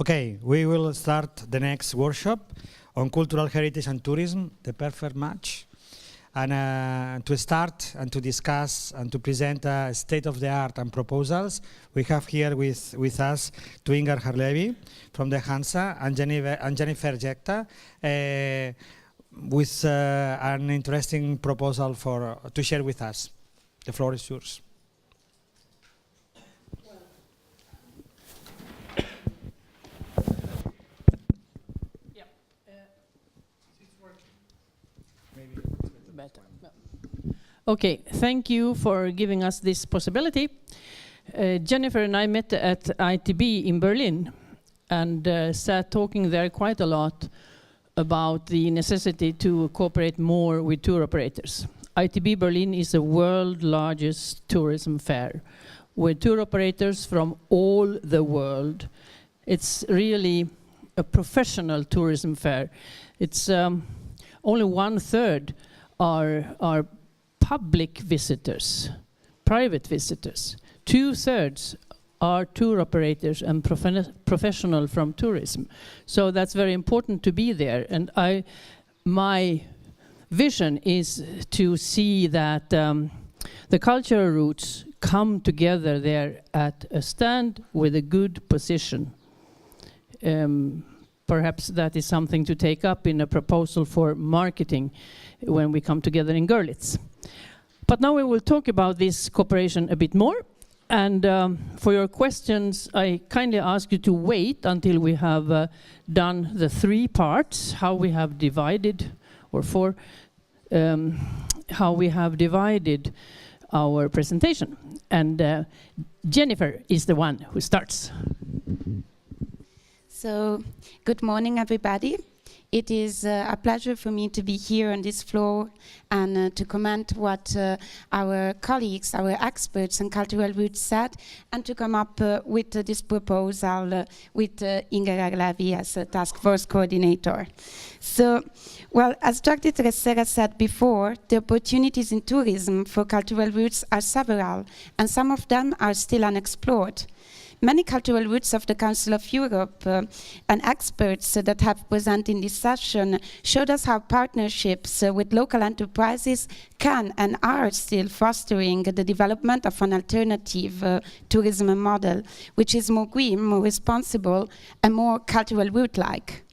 Okay, we will start the next workshop on cultural heritage and tourism, the perfect match. And to start and to discuss and to present state of the art and proposals, we have here with us Inger Harlevi from the Hansa and Jennifer Gaeta with an interesting proposal to share with us. The floor is yours. Okay, thank you for giving us this possibility. Jennifer and I met at ITB in Berlin and sat talking there quite a lot about the necessity to cooperate more with tour operators. ITB Berlin is the world's largest tourism fair with tour operators from all the world. It's really a professional tourism fair. It's only 1/3 are public visitors, private visitors. 2/3 are tour operators and professional from tourism. So that's very important to be there. And my vision is to see that the cultural roots come together there at a stand with a good position. Perhaps that is something to take up in a proposal for marketing when we come together in Görlitz. But now we will talk about this cooperation a bit more. And for your questions, I kindly ask you to wait until we have done the 3 parts, how we have divided, or 4, how we have divided our presentation. And Jennifer is the one who starts. So, good morning, everybody. It is a pleasure for me to be here on this floor and to comment what our colleagues, our experts in cultural roots said, and to come up with this proposal with Inger Harlevi as a task force coordinator. So, well, as Jordi Tresserras said before, the opportunities in tourism for cultural roots are several, and some of them are still unexplored. Many cultural roots of the Council of Europe and experts that have presented in this session showed us how partnerships with local enterprises can and are still fostering the development of an alternative tourism model, which is more green, more responsible, and more cultural root-like.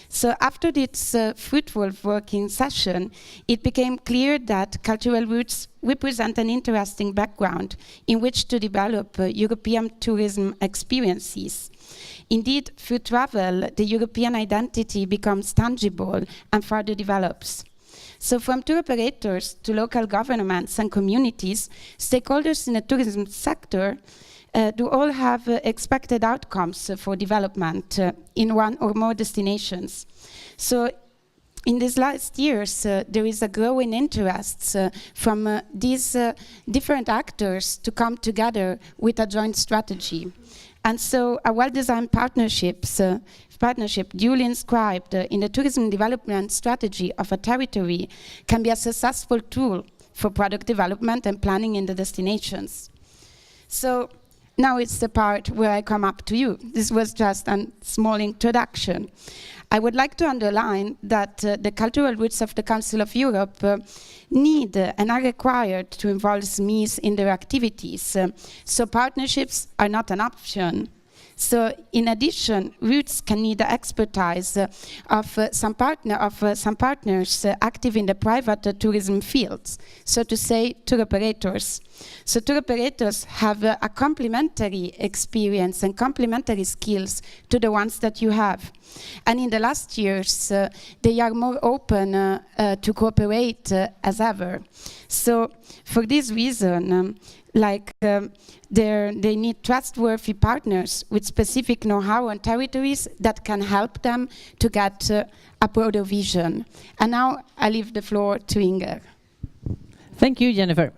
So after this fruitful working session, it became clear that cultural roots represent an interesting background in which to develop European tourism experiences. Indeed, through travel, the European identity becomes tangible and further develops. So from tour operators to local governments and communities, stakeholders in the tourism sector do all have expected outcomes for development in one or more destinations. So in these last years, there is a growing interest from these different actors to come together with a joint strategy. And so a well-designed partnership duly inscribed in the tourism development strategy of a territory can be a successful tool for product development and planning in the destinations. So now it's the part where I come up to you. This was just a small introduction. I would like to underline that the cultural roots of the Council of Europe need and are required to involve SMEs in their activities. So partnerships are not an option. So in addition, roots can need the expertise of some partners active in the private tourism fields, so to say tour operators. So tour operators have a complementary experience and complementary skills to the ones that you have. And in the last years, they are more open to cooperate as ever. So for this reason, they need trustworthy partners with specific know-how on territories that can help them to get a broader vision. And now I leave the floor to Inger. Thank you, Jennifer.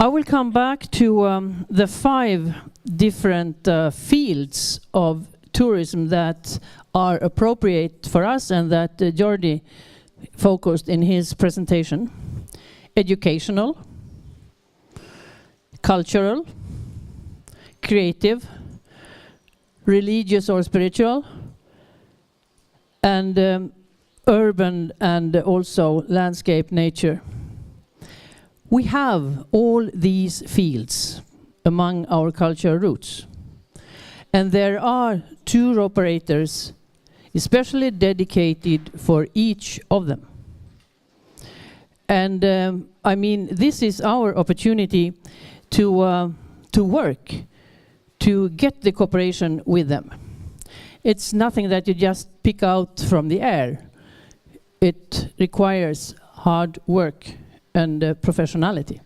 I will come back to the 5 different fields of tourism that are appropriate for us and that Jordi focused in his presentation. Educational, cultural, creative, religious or spiritual, and urban and also landscape nature. We have all these fields among our cultural routes. And there are tour operators especially dedicated for each of them. And I mean, this is our opportunity to work, to get the cooperation with them. It's nothing that you just pick out from the air. It requires hard work and professionality.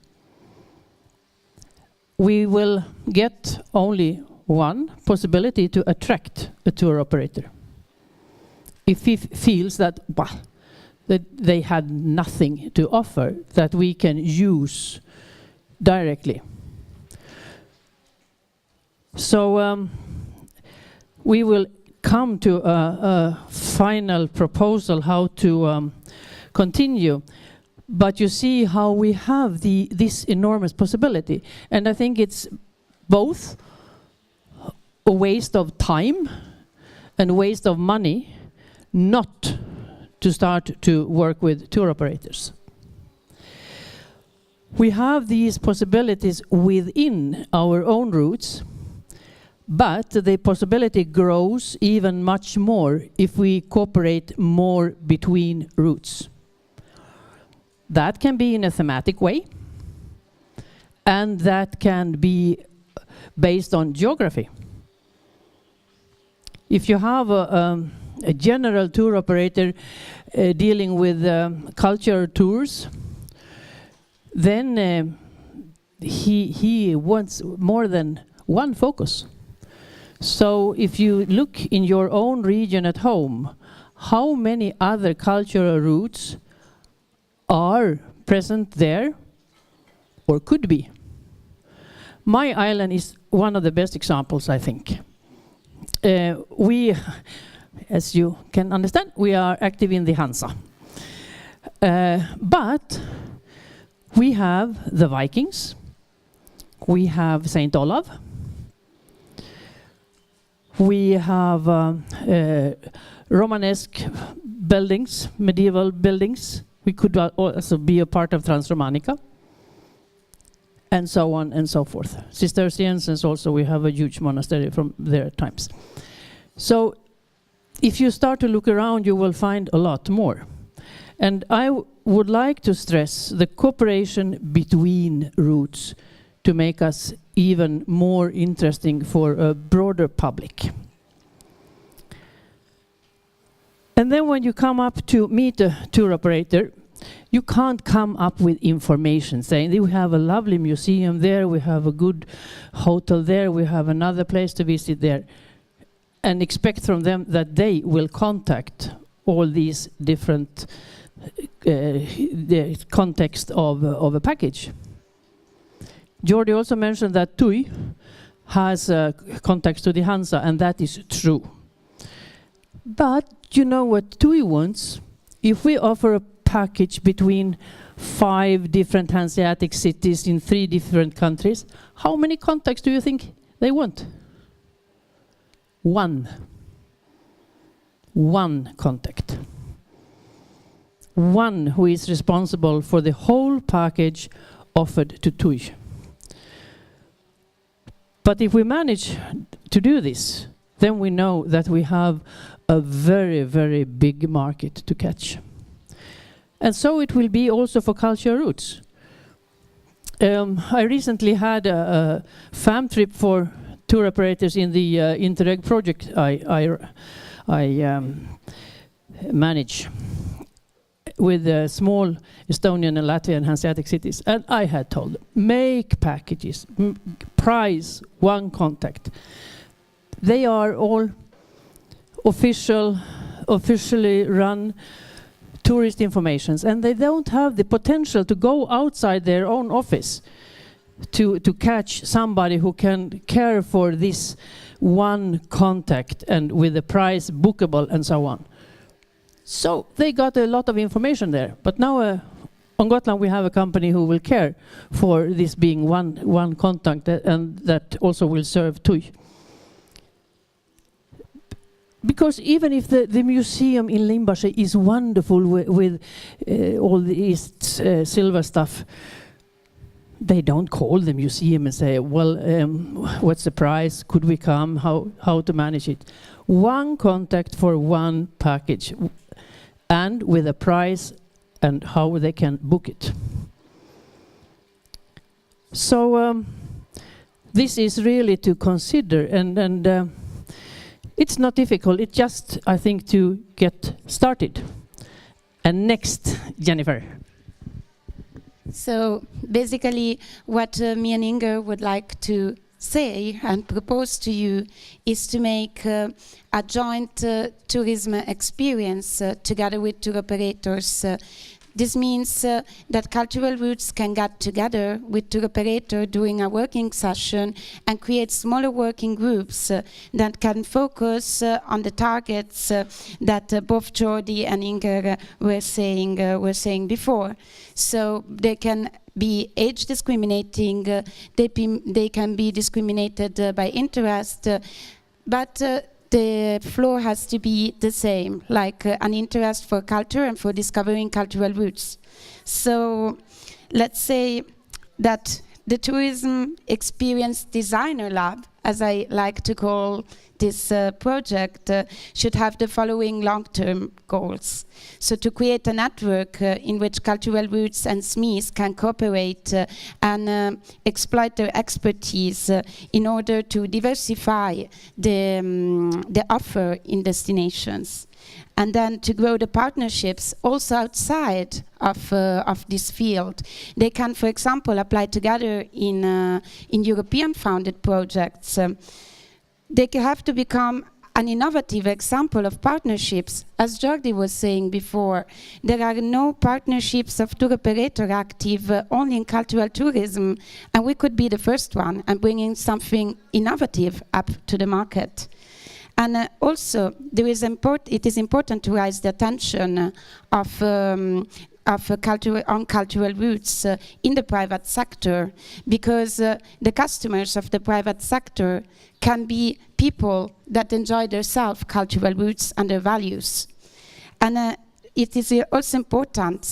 We will get only one possibility to attract a tour operator. If he feels that, well, that they had nothing to offer that we can use directly. So we will come to a final proposal how to continue. But you see how we have this enormous possibility. And I think it's both a waste of time and waste of money not to start to work with tour operators. We have these possibilities within our own routes, but the possibility grows even much more if we cooperate more between routes. That can be in a thematic way, and that can be based on geography. If you have a general tour operator dealing with culture tours, then he wants more than one focus. So if you look in your own region at home, how many other cultural routes are present there or could be? My island is one of the best examples, I think. We, as you can understand, we are active in the Hansa. But we have the Vikings, we have St. Olaf, we have Romanesque buildings, medieval buildings. We could also be a part of Transromanica, and so on and so forth. Cistercians also, we have a huge monastery from their times. So if you start to look around, you will find a lot more. And I would like to stress the cooperation between routes to make us even more interesting for a broader public. And then when you come up to meet a tour operator, you can't come up with information saying we have a lovely museum there, we have a good hotel there, we have another place to visit there, and expect from them that they will contact all these different the context of a package. Jordi also mentioned that TUI has contacts to the Hansa, and that is true. But you know what TUI wants? If we offer a package between 5 different Hanseatic cities in 3 different countries, how many contacts do you think they want? 1. 1 contact. 1 who is responsible for the whole package offered to TUI. But if we manage to do this, then we know that we have a very, very big market to catch. And so it will be also for cultural routes. I recently had a FAM trip for tour operators in the Interreg project I manage with small Estonian and Latvian Hanseatic cities. And I had told them, make packages, price, 1 contact. They are all officially run tourist informations, and they don't have the potential to go outside their own office to catch somebody who can care for this 1 contact and with the price bookable and so on. So they got a lot of information there. But now on Gotland we have a company who will care for this being one contact and that also will serve TUI. because even if the museum in Limbashi is wonderful with all this silver stuff, they don't call the museum and say, well, what's the price? Could we come? How to manage it? One contact for one package, and with a price and how they can book it. So this is really to consider, and it's not difficult. It's just, I think, to get started. And next, Jennifer. So basically, what me and Inger would like to say and propose to you is to make a joint tourism experience together with tour operators. This means that cultural routes can get together with tour operator during a working session and create smaller working groups that can focus on the targets that both Jordi and Inger were saying before. So they can be age discriminating, they can be discriminated by interest, but the flow has to be the same, like an interest for culture and for discovering cultural roots. So let's say that the Tourism Experience Designer Lab, as I like to call this project, should have the following long-term goals. So to create a network in which cultural roots and SMEs can cooperate and exploit their expertise in order to diversify the offer in destinations. And then to grow the partnerships also outside of this field. They can, for example, apply together in European-founded projects. They have to become an innovative example of partnerships. As Jordi was saying before, there are no partnerships of tour operator active only in cultural tourism, and we could be the first one and bringing something innovative up to the market. And also, it is important to raise the attention of cultural roots in the private sector, because the customers of the private sector can be people that enjoy themselves cultural roots and their values. And it is also important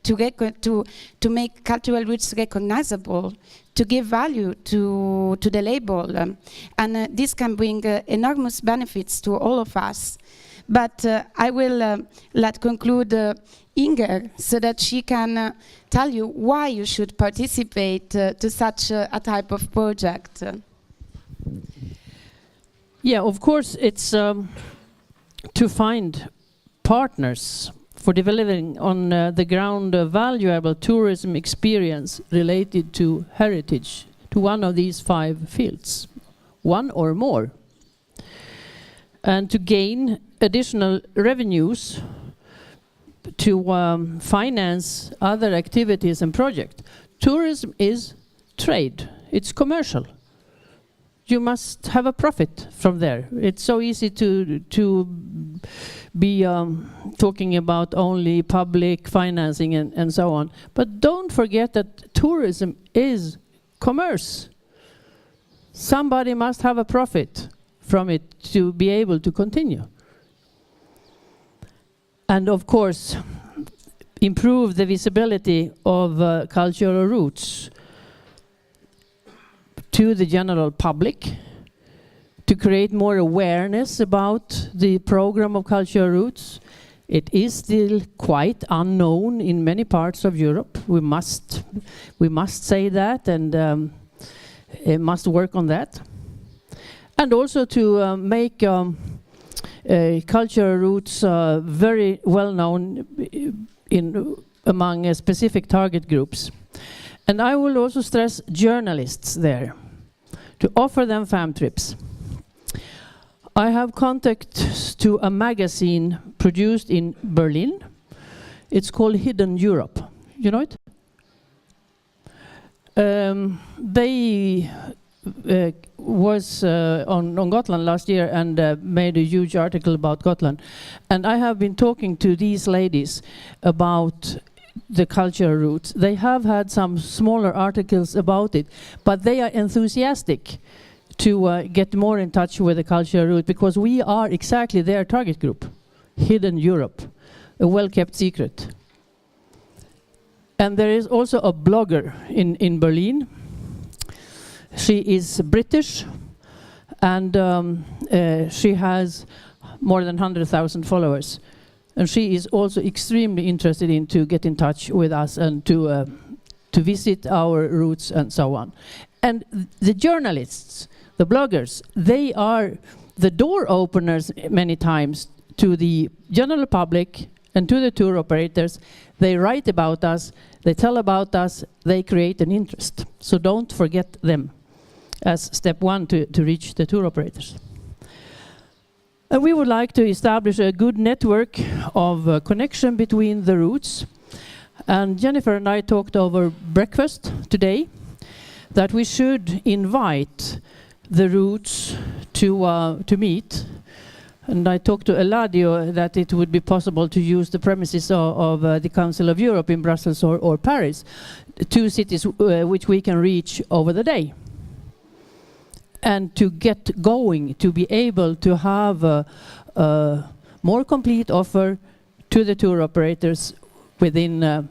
to make cultural roots recognizable, to give value to the label, and this can bring enormous benefits to all of us. But I will let conclude Inger so that she can tell you why you should participate to such a type of project. Yeah, of course, it's to find partners for developing on the ground a valuable tourism experience related to heritage, to one of these 5 fields, one or more, and to gain additional revenues to finance other activities and projects. Tourism is trade, it's commercial. You must have a profit from there. It's so easy to be talking about only public financing and so on. But don't forget that tourism is commerce. Somebody must have a profit from it to be able to continue. And of course, improve the visibility of cultural roots to the general public, to create more awareness about the program of cultural roots. It is still quite unknown in many parts of Europe. We must say that, and must work on that. And also to make cultural roots very well known among specific target groups. And I will also stress journalists there, to offer them fam trips. I have contacts to a magazine produced in Berlin. It's called Hidden Europe. You know it? They was on Gotland last year and made a huge article about Gotland. And I have been talking to these ladies about the cultural roots. They have had some smaller articles about it, but they are enthusiastic to get more in touch with the cultural route, because we are exactly their target group, hidden Europe, a well-kept secret. And there is also a blogger in Berlin. She is British, and she has more than 100,000 followers. And she is also extremely interested in to get in touch with us and to visit our routes and so on. And the journalists, the bloggers, they are the door openers many times to the general public and to the tour operators. They write about us, they tell about us, they create an interest. So don't forget them as step one to reach the tour operators. And we would like to establish a good network of connection between the routes. And Jennifer and I talked over breakfast today that we should invite the routes to meet. And I talked to Eladio that it would be possible to use the premises of the Council of Europe in Brussels or Paris, two cities which we can reach over the day. And to get going, to be able to have a more complete offer to the tour operators within,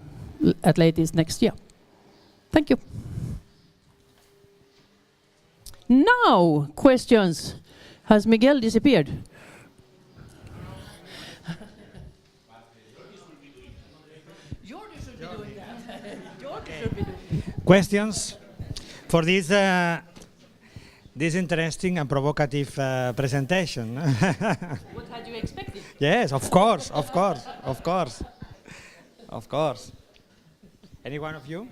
at latest, next year. Thank you. Now, questions. Has Miguel disappeared? Jordi should be doing that. Jordi should be doing that. Questions for this this interesting and provocative presentation. What had you expected? Yes, of course, of course, of course, of course. Any one of you?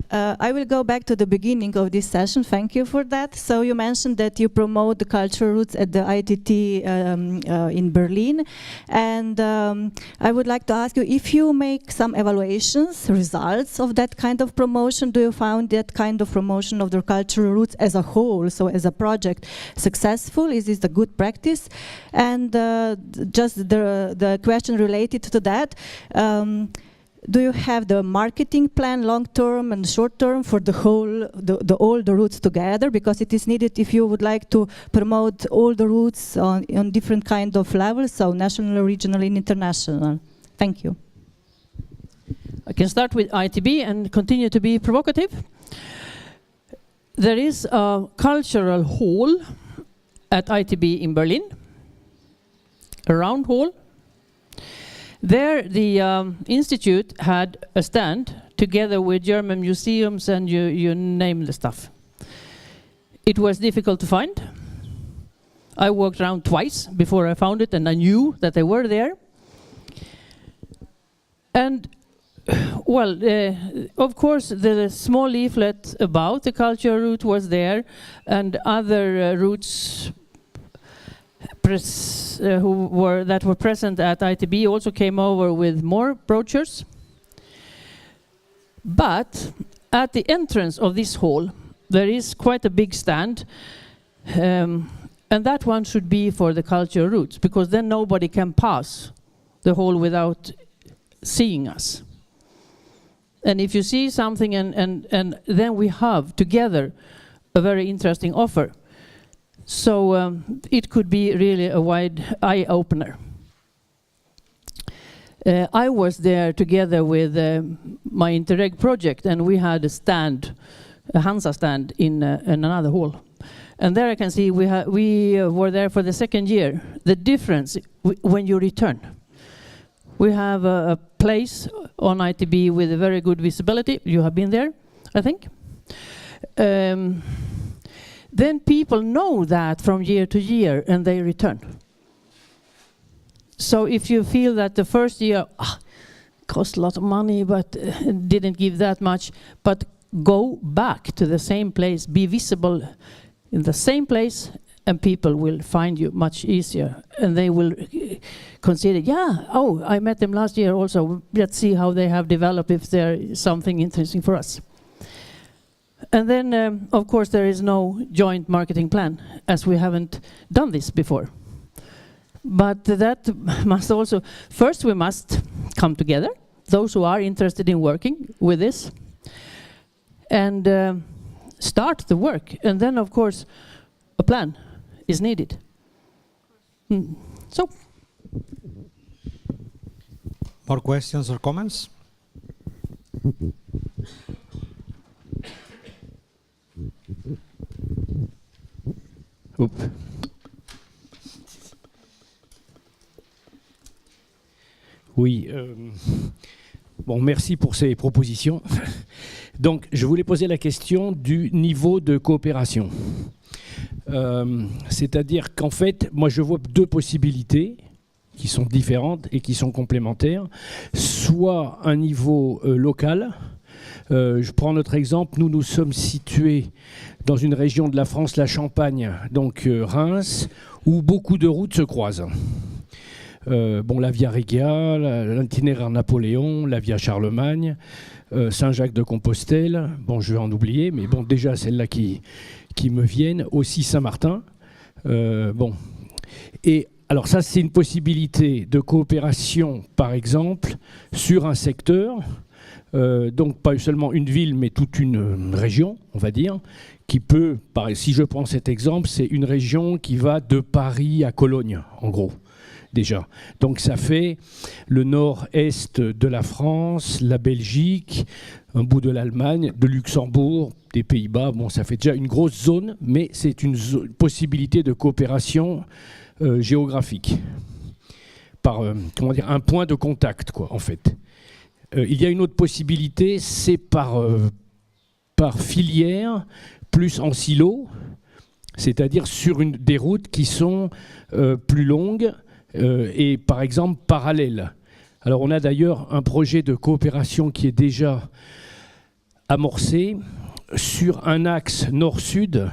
I will go back to the beginning of this session. Thank you for that. So you mentioned that you promote the cultural roots at the ITT in Berlin. And I would like to ask you, if you make some evaluations, results of that kind of promotion, do you find that kind of promotion of the cultural roots as a whole, so as a project, successful? Is this a good practice? And just the question related to that, do you have the marketing plan, long-term and short-term, for the whole, all the routes together? Because it is needed if you would like to promote all the routes on different kind of levels, so national, regional, and international. Thank you. I can start with ITB and continue to be provocative. There is a cultural hall at ITB in Berlin, a round hall. There, the institute had a stand together with German museums and you name the stuff. It was difficult to find. I walked around twice before I found it, and I knew that they were there. And, well, of course, the small leaflet about the cultural route was there, and other routes that were present at ITB also came over with more brochures. But at the entrance of this hall, there is quite a big stand, and that one should be for the cultural routes, because then nobody can pass the hall without seeing us. And if you see something, and then we have together a very interesting offer. So it could be really a wide eye-opener. I was there together with my Interreg project, and we had a stand, a Hansa stand in another hall. And there I can see we were there for the second year. The difference when you return. We have a place on ITB with a very good visibility. You have been there, I think. Then people know that from year to year, and they return. So if you feel that the first year cost a lot of money, but didn't give that much, but go back to the same place, be visible in the same place, and people will find you much easier. And they will consider, I met them last year also. Let's see how they have developed, if there's something interesting for us. And then, of course, there is no joint marketing plan, as we haven't done this before. But that must also, first we must come together, those who are interested in working with this. And start the work, and then of course a plan is needed. So. More questions or comments? Oui, bon, merci pour ces propositions. Donc, je voulais poser la question du niveau de coopération. C'est-à-dire qu'en fait, moi, je vois deux possibilités qui sont différentes et qui sont complémentaires. Soit un niveau local. Je prends notre exemple. Nous sommes situés dans une région de la France, la Champagne, donc Reims, où beaucoup de routes se croisent. Bon, la Via Regia, l'itinéraire Napoléon, la Via Charlemagne, Saint-Jacques-de-Compostelle, bon, je vais en oublier, mais bon, déjà celles-là qui me viennent, aussi Saint-Martin. Bon. Et alors ça, c'est une possibilité de coopération, par exemple, sur un secteur, donc pas seulement une ville, mais toute une région, on va dire, qui peut, si je prends cet exemple, c'est une région qui va de Paris à Cologne, en gros. Déjà. Donc ça fait le nord-est de la France, la Belgique, un bout de l'Allemagne, de Luxembourg, des Pays-Bas. Bon, ça fait déjà une grosse zone, mais c'est une possibilité de coopération géographique. Par, comment dire, un point de contact, quoi, en fait. Il y a une autre possibilité, c'est par filière, plus en silo, c'est-à-dire sur des routes qui sont plus longues, et par exemple parallèle. Alors on a d'ailleurs un projet de coopération qui est déjà amorcé sur un axe nord-sud,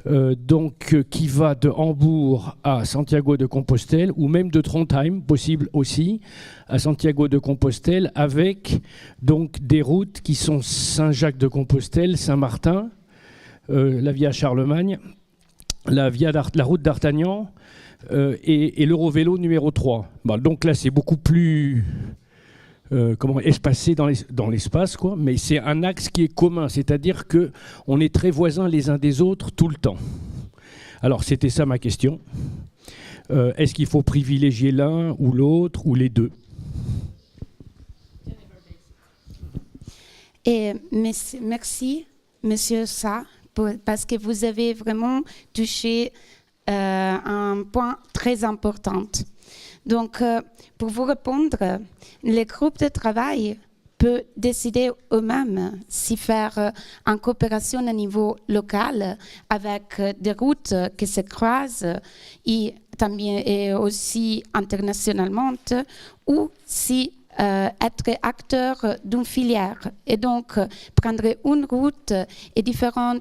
donc qui va de Hambourg à Santiago de Compostelle, ou même de Trondheim, possible aussi, à Santiago de Compostelle, avec donc des routes qui sont Saint-Jacques de Compostelle, Saint-Martin, la Via Charlemagne, la route d'Artagnan, et l'Eurovélo numéro 3. Bon, donc là, c'est beaucoup plus espacé dans l'espace, quoi, mais c'est un axe qui est commun, c'est-à-dire qu'on est très voisins les uns des autres tout le temps. Alors, c'était ça ma question. Est-ce qu'il faut privilégier l'un ou l'autre, ou les deux? Et merci, Monsieur Sa, parce que vous avez vraiment touché un point très important. Donc, pour vous répondre, les groupes de travail peuvent décider eux-mêmes si faire en coopération à niveau local avec des routes qui se croisent et aussi internationalement, ou si être acteur d'une filière et donc prendre une route et différents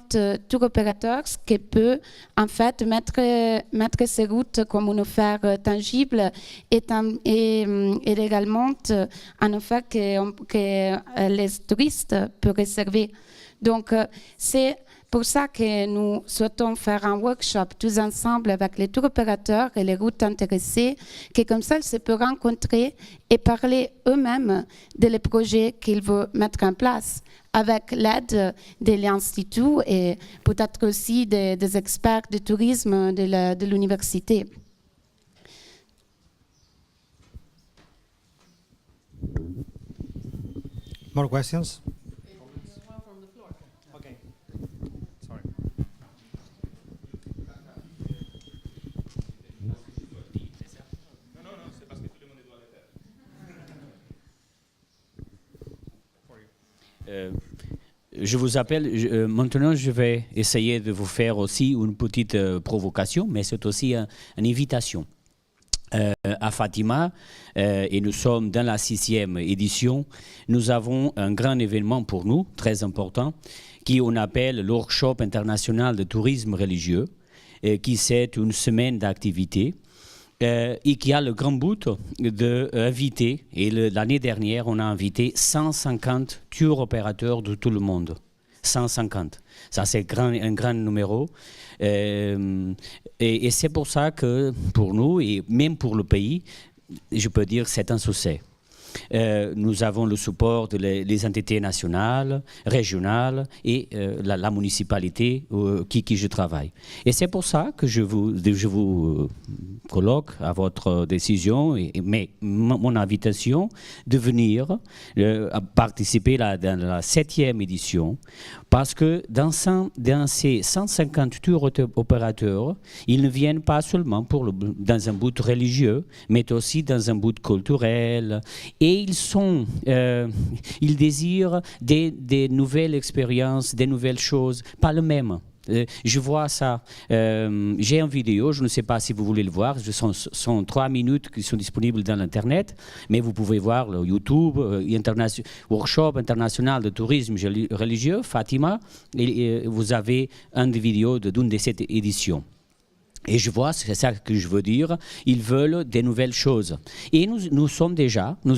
tour opérateurs qui peuvent en fait mettre ces routes comme une offre tangible et également un offre que les touristes peuvent réserver. Donc c'est pour ça que nous souhaitons faire un workshop tous ensemble avec les tour opérateurs et les routes intéressées, que comme ça, ils se peuvent rencontrer et parler eux-mêmes des projets qu'ils veulent mettre en place avec l'aide de l'Institut et peut-être aussi des experts de tourisme de l'université. More questions? Je vous appelle, maintenant je vais essayer de vous faire aussi une petite provocation, mais c'est aussi une invitation. À Fatima, et nous sommes dans la 6e édition, nous avons un grand événement pour nous, très important, qui on appelle le workshop international de tourisme religieux, qui c'est une semaine d'activité. Et qui a le grand but d'inviter, et l'année dernière, on a invité 150 tour opérateurs de tout le monde. 150. Ça, c'est un grand numéro. Et c'est pour ça que, pour nous, et même pour le pays, je peux dire que c'est un succès. Nous avons le support des entités nationales, régionales et la municipalité qui je travaille. Et c'est pour ça que je vous colloque à votre décision, mais mon invitation de venir participer dans la 7e édition, parce que dans ces 150 tours opérateurs, ils ne viennent pas seulement dans un but religieux, mais aussi dans un but culturel. Et ils désirent des nouvelles expériences, des nouvelles choses, pas le même. Je vois ça. J'ai une vidéo, je ne sais pas si vous voulez le voir, ce sont 3 minutes qui sont disponibles dans l'Internet, mais vous pouvez voir le YouTube, Workshop international de tourisme religieux, Fatima, et vous avez une vidéo d'une de cette édition. Et je vois, c'est ça que je veux dire, ils veulent des nouvelles choses. Et nous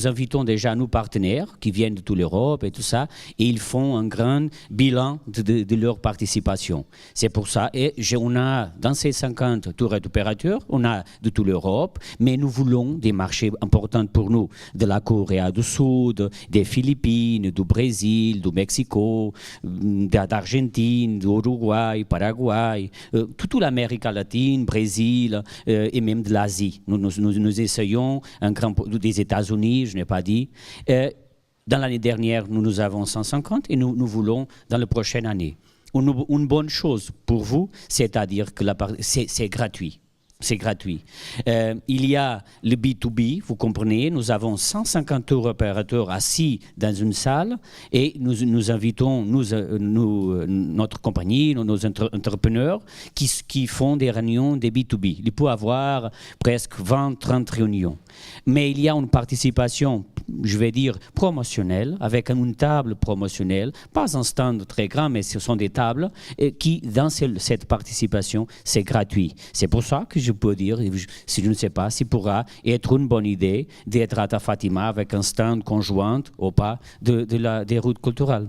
invitons déjà nos partenaires qui viennent de toute l'Europe et tout ça, et ils font un grand bilan de leur participation. C'est pour ça, et on a dans ces 50 tours opérateurs, on a de toute l'Europe, mais nous voulons des marchés importants pour nous, de la Corée du Sud, des Philippines, du Brésil, du Mexico, d'Argentine, du Uruguay, Paraguay, toute l'Amérique latine, Brésil et même de l'Asie. Nous essayons des États-Unis, je n'ai pas dit. Dans l'année dernière, nous avons 150 et nous voulons dans la prochaine année. Une bonne chose pour vous, c'est-à-dire que c'est gratuit. C'est gratuit. Il y a le B2B, vous comprenez, nous avons 150 tours opérateurs assis dans une salle et nous invitons notre compagnie, nos entrepreneurs qui font des réunions de B2B. Il peut y avoir presque 20-30 réunions. Mais il y a une participation, je vais dire, promotionnelle, avec une table promotionnelle, pas un stand très grand, mais ce sont des tables qui, dans cette participation, c'est gratuit. C'est pour ça que je peux dire, si je ne sais pas, s'il pourra être une bonne idée d'être à Fatima avec un stand conjoint ou pas des routes culturelles.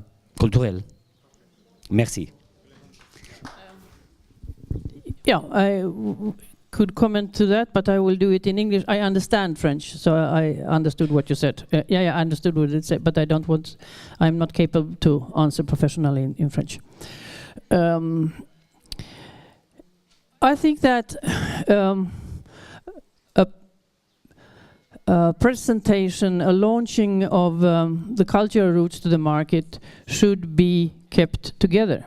Merci. Yeah, I could comment to that, but I will do it in English. I understand French, so I understood what you said. I understood what it said, but I'm not capable to answer professionally in French. I think that a presentation, a launching of the cultural routes to the market should be kept together.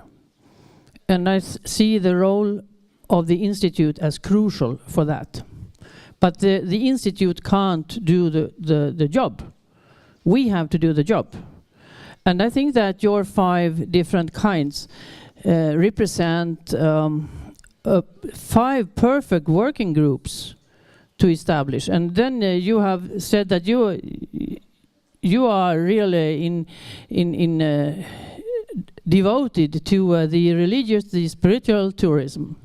And I see the role of the Institute as crucial for that. But the Institute can't do the job. We have to do the job. And I think that your 5 different kinds represent 5 perfect working groups to establish. And then you have said that you are really devoted to the religious, the spiritual tourism.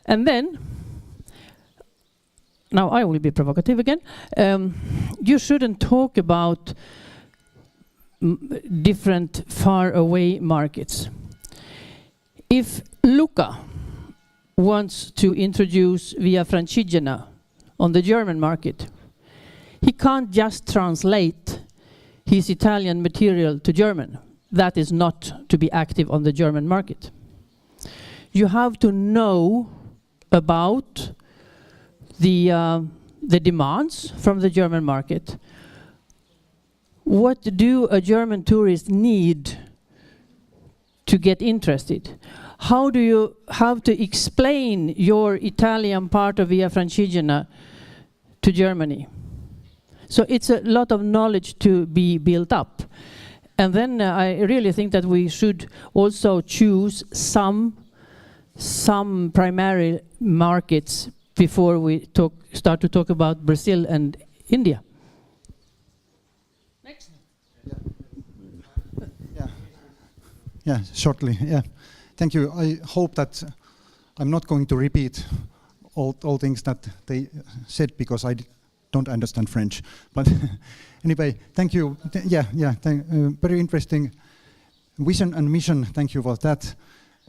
And then, now I will be provocative again, you shouldn't talk about different far away markets. If Luca wants to introduce Via Francigena on the German market, he can't just translate his Italian material to German. That is not to be active on the German market. You have to know about the demands from the German market. What do a German tourist need to get interested? How do you have to explain your Italian part of Via Francigena to Germany? So it's a lot of knowledge to be built up. And then I really think that we should also choose some primary markets before we start to talk about Brazil and India. Next. Yeah, shortly. Yeah, thank you. I hope that I'm not going to repeat all things that they said because I don't understand French. But anyway, thank you. Very interesting vision and mission. Thank you for that.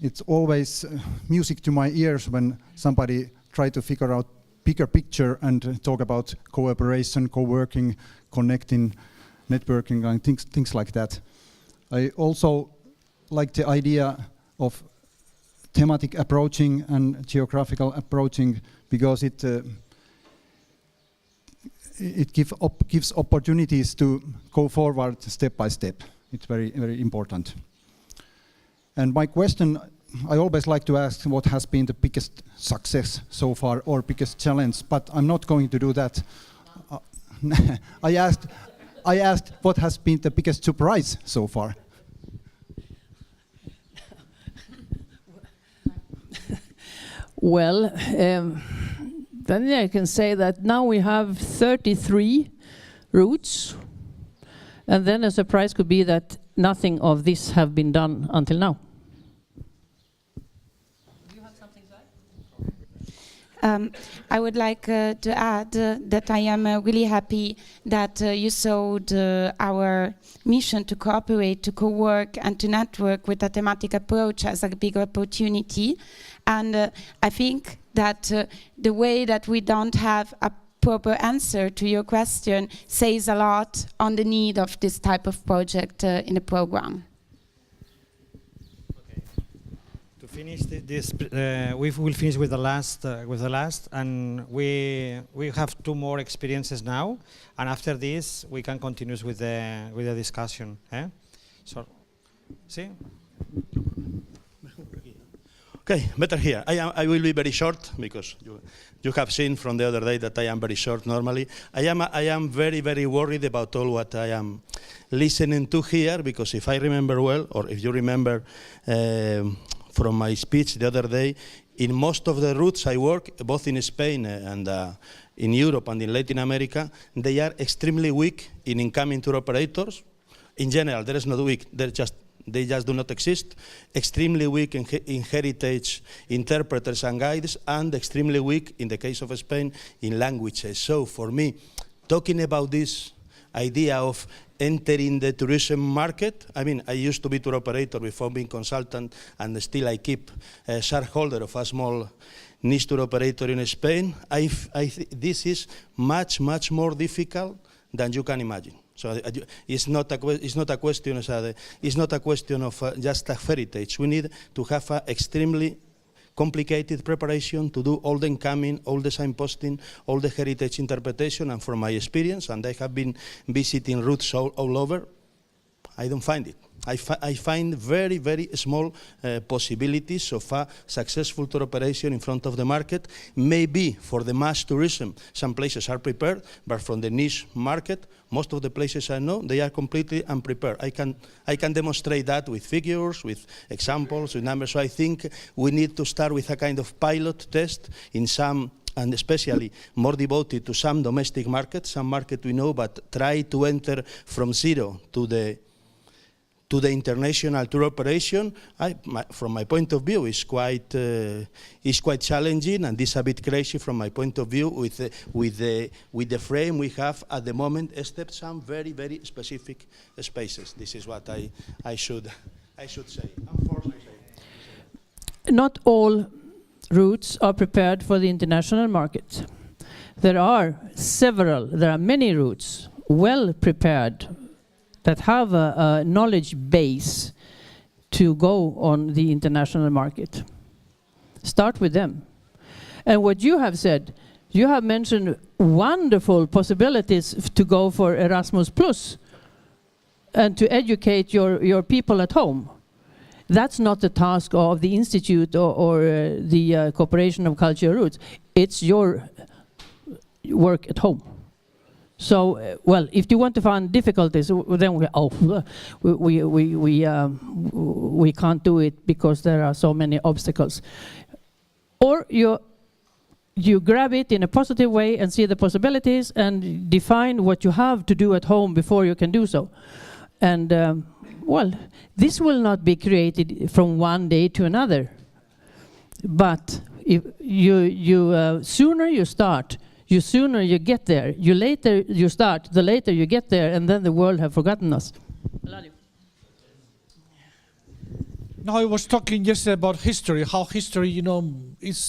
It's always music to my ears when somebody try to figure out bigger picture and talk about cooperation, co-working, connecting, networking, and things like that. I also like the idea of thematic approaching and geographical approaching, because it gives opportunities to go forward step by step. It's very, very important. And my question, I always like to ask what has been the biggest success so far or biggest challenge, but I'm not going to do that. I asked what has been the biggest surprise so far. Well, then I can say that now we have 33 routes, and then a surprise could be that nothing of this have been done until now. Do you have something to add? I would like to add that I am really happy that you saw our mission to cooperate, to co-work and to network with a thematic approach as a big opportunity. And I think that the way that we don't have a proper answer to your question says a lot on the need of this type of project in the program. Okay. To finish we will finish with the last, and we have 2 more experiences now, and after this we can continue with the discussion. So, see. Okay, better here. I will be very short, because you have seen from the other day that I am very short normally. I am very, very worried about all what I am listening to here, because if I remember well, or if you remember from my speech the other day, in most of the routes I work, both in Spain and in Europe and in Latin America, they are extremely weak in incoming tour operators. In general, there is not weak, they just do not exist. Extremely weak in heritage interpreters and guides, and extremely weak, in the case of Spain, in languages. So for me, talking about this idea of entering the tourism market, I mean, I used to be tour operator before being consultant, and still I keep a shareholder of a small niche tour operator in Spain. This is much, much more difficult than you can imagine. So it's not a question of just a heritage. We need to have an extremely complicated preparation to do all the incoming, all the signposting, all the heritage interpretation. And from my experience, and I have been visiting routes all over, I don't find it. I find very, very small possibilities of a successful tour operation in front of the market. Maybe for the mass tourism, some places are prepared, but from the niche market, most of the places I know, they are completely unprepared. I can demonstrate that with figures, with examples, with numbers. So I think we need to start with a kind of pilot test in some, and especially more devoted to some domestic markets, some market we know, but try to enter from zero to the international tour operation. From my point of view, is quite challenging, and this a bit crazy from my point of view with the frame we have at the moment, except some very, very specific spaces. This is what I should say. Unfortunately, not all routes are prepared for the international market. There are many routes well prepared that have a knowledge base to go on the international market. Start with them. And what you have said, you have mentioned wonderful possibilities to go for Erasmus Plus and to educate your people at home. That's not the task of the Institute or the Cooperation of Cultural Routes. It's your work at home. So, well, if you want to find difficulties, then we can't do it because there are so many obstacles. Or you grab it in a positive way and see the possibilities and define what you have to do at home before you can do so. And well, this will not be created from one day to another. But if sooner you start, you sooner you get there. You later you start, the later you get there, and then the world have forgotten us. Now I was talking yesterday about history, how history,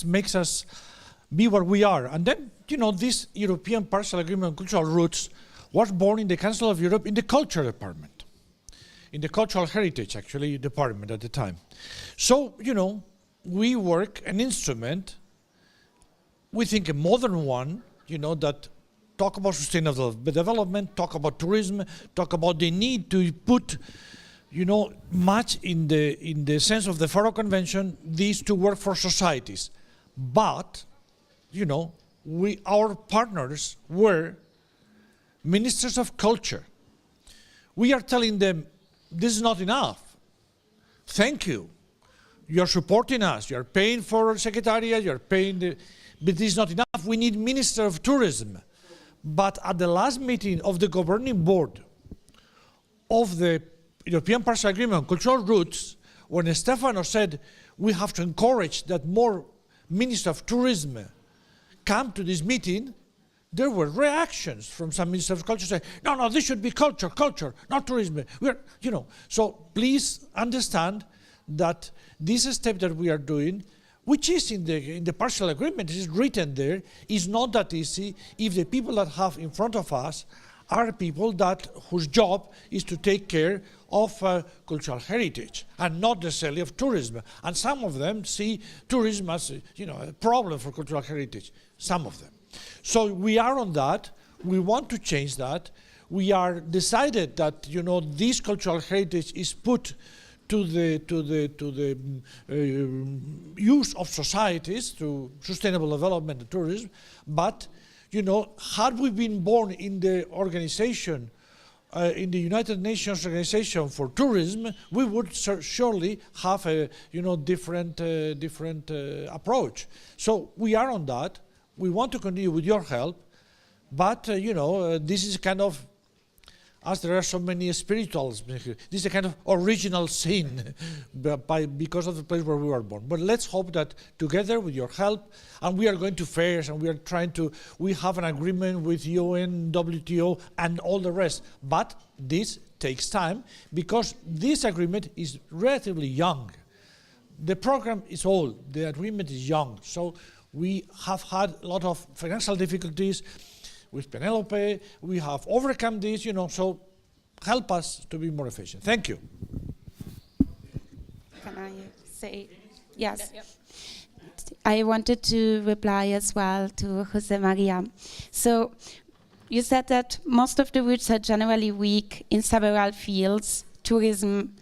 makes us be what we are. And then, you know, this European Partial Agreement on Cultural Routes was born in the Council of Europe in the Culture Department, in the Cultural Heritage, actually, department at the time. So, you know, we work an instrument, we think a modern one, you know, that talk about sustainable development, talk about tourism, talk about the need to put, you know, much in the sense of the Faro Convention, these to work for societies. But, you know, our partners were ministers of culture. We are telling them, this is not enough. Thank you. You're supporting us. You're paying for secretariat. You're paying but this is not enough. We need Minister of Tourism. But at the last meeting of the governing board of the European Partial Agreement on Cultural Routes, when Stefano said we have to encourage that more Ministers of Tourism come to this meeting, there were reactions from some ministers of culture saying, no, this should be culture, not tourism. You know, so please understand that this step that we are doing, which is in the partial agreement, it is written there, is not that easy if the people that have in front of us are people whose job is to take care of cultural heritage and not necessarily of tourism. And some of them see tourism as a problem for cultural heritage, some of them. So we are on that. We want to change that. We are decided that this cultural heritage is put to the use of societies through sustainable development and tourism. But had we been born in the organization, in the United Nations Organization for Tourism, we would surely have a different approach. So we are on that. We want to continue with your help, but this is kind of, as there are so many spirituals, this is a kind of original sin because of the place where we were born. But let's hope that together with your help, and we are going to fairs, and we have an agreement with UN, WTO, and all the rest. But this takes time because this agreement is relatively young. The program is old, the agreement is young. So we have had a lot of financial difficulties with Penelope. We have overcome this, so help us to be more efficient. Thank you. Can I say? Yes. Yep. I wanted to reply as well to Jose Maria. So you said that most of the routes are generally weak in several fields. Tourism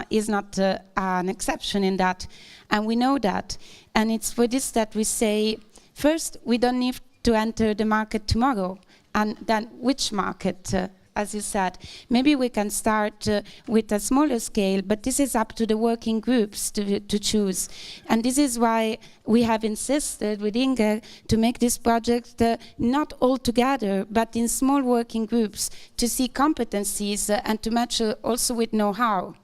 is not an exception in that, and we know that. And it's for this that we say, first, we don't need to enter the market tomorrow. And then which market, as you said? Maybe we can start with a smaller scale, but this is up to the working groups to choose. And this is why we have insisted with Inge to make this project not all together, but in small working groups to see competencies and to match also with know-how.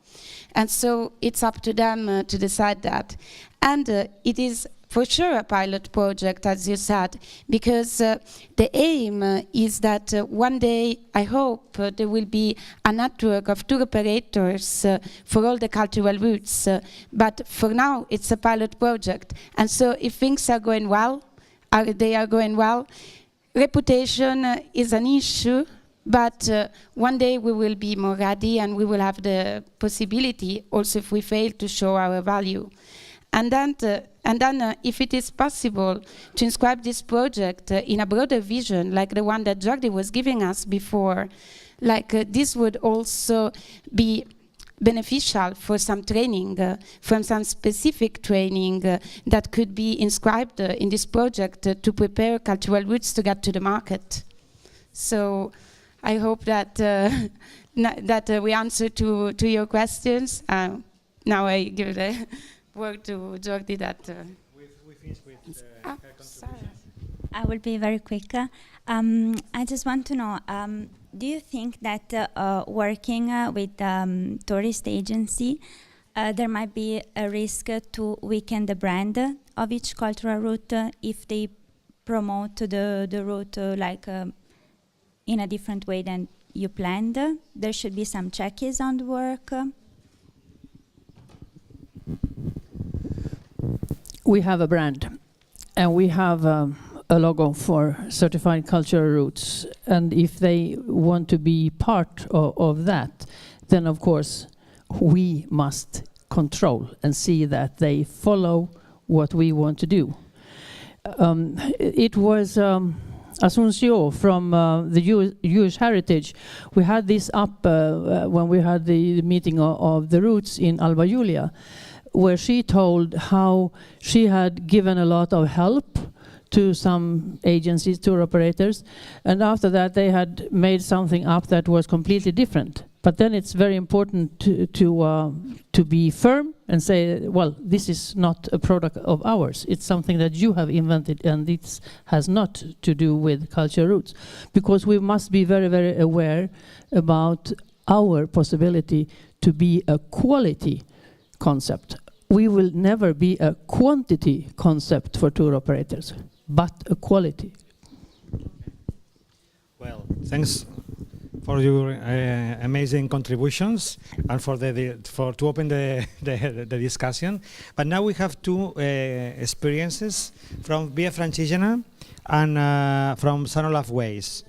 And so it's up to them to decide that. And it is for sure a pilot project, as you said, because the aim is that one day, I hope, there will be a network of tour operators for all the cultural routes. But for now, it's a pilot project. And so if things are going well, reputation is an issue. But one day we will be more ready and we will have the possibility, also if we fail, to show our value. And then if it is possible to inscribe this project in a broader vision, like the one that Jordi was giving us before, this would also be beneficial for some training, from some specific training that could be inscribed in this project to prepare cultural routes to get to the market. So I hope that that we answer to your questions. Now I give the word to Jordi. We finished with her contribution. I will be very quick. I just want to know, do you think that working with tourist agency, there might be a risk to weaken the brand of each cultural route if they promote the route in a different way than you planned? There should be some checks on the work. We have a brand, and we have a logo for certified cultural routes. And if they want to be part of that, then of course we must control and see that they follow what we want to do. It was Asuncio from the Jewish Heritage. We had this up when we had the meeting of the routes in Alba Giulia, where she told how she had given a lot of help to some agencies, tour operators, and after that they had made something up that was completely different. But then it's very important to be firm and say, well, this is not a product of ours. It's something that you have invented, and it has not to do with culture roots. Because we must be very, very aware about our possibility to be a quality concept. We will never be a quantity concept for tour operators, but a quality. Well, thanks for your amazing contributions and for to open the discussion. But now we have two experiences from Via Francigena and from Sun Olaf Ways.